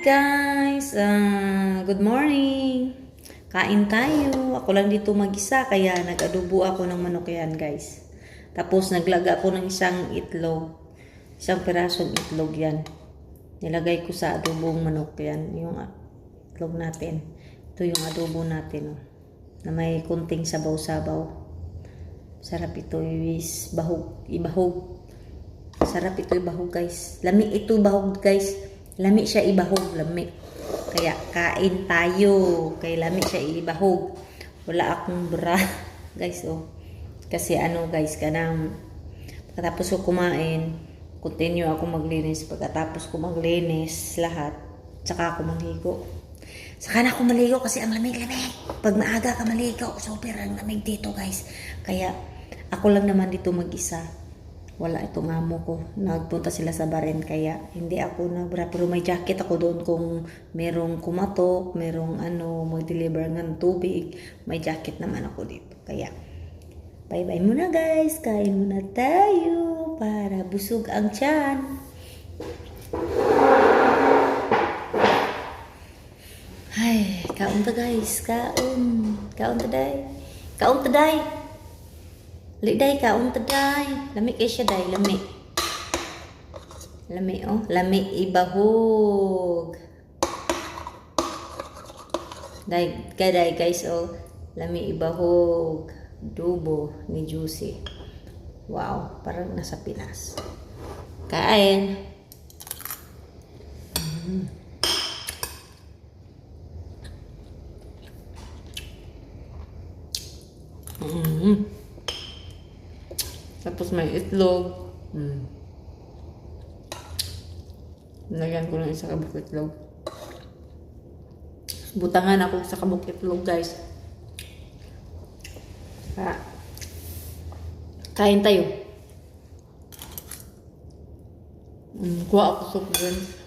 guys! Good morning! Kain tayo. Ako lang dito mag-isa kaya nag-adobo ako ng manok yan guys. Tapos naglaga ako ng isang itlog. Isang pirasong itlog yan. Nilagay ko sa adobong manok yan. Yung itlog natin. Ito yung adobo natin. Oh, na may kunting sabaw-sabaw. Sarap ito is bahog. Ibahog. Sarap ito ibahog guys. Lami ito ibahog guys. Lami siya ibahog, lami. Kaya kain tayo. Kaya lami siya ibahog. Wala akong bra. Guys, oh. Kasi ano guys, kanang pagkatapos ko kumain, continue ako maglinis. Pagkatapos ko maglinis lahat, tsaka ako maligo. Saka na ako maligo kasi ang lamig-lamig. Pag maaga ka maligo, super ang lamig dito guys. Kaya ako lang naman dito mag-isa. Wala itong amo ko. Nagpunta sila sa barin kaya hindi ako nagbra. Pero may jacket ako doon kung merong kumatok, merong mag-deliver ng tubig. May jacket naman ako dito. Kaya bye-bye muna guys. Kain muna tayo para busog ang tiyan. Ay, kaon ta guys. Kaon. Kaon taday. Kaon taday. Liday ka, taday. Lami kay siya day, lami. Lami, oh. Lami ibahog. Day, kaday guys, oh. Lami ibahog. Adobo ni Juicy. Wow, parang nasa Pinas. Kain. Tapos may itlog. Nalagyan ko ng isa kabuk itlog. Butangan ako sa kabuk itlog guys. Kain tayo. Kuha ako soft drinks.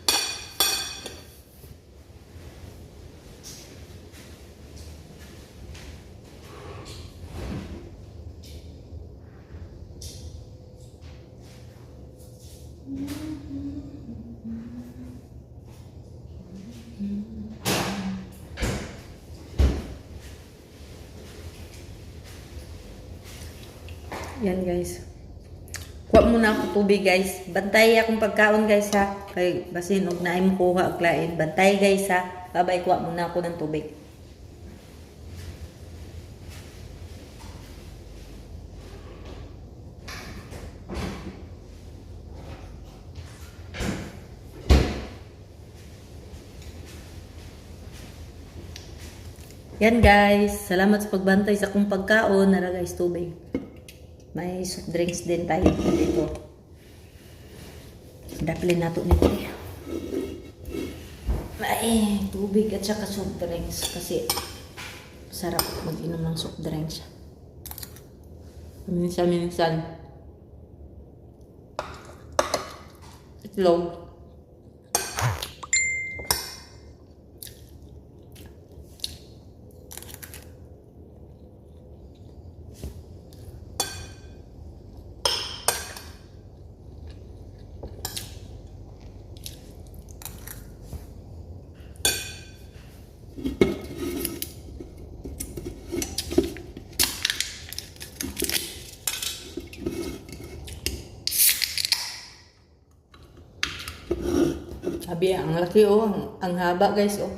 Yan guys. Kuha muna ako tubig guys. Bantay akong pagkaon guys ha. Kay basin og naay mo kuha og lain. Bantay guys ha. Babay, kuha muna ako ng tubig. Yan guys. Salamat sa pagbantay sa akong pagkaon. Nara guys, tubig. May soft drinks din tayo dito. Daplin nato nito. Ay, tubig at saka soft drinks kasi sarap mag-inom ng soft drinks. Minsan itlog. Sabi, ang laki oh, ang haba guys oh.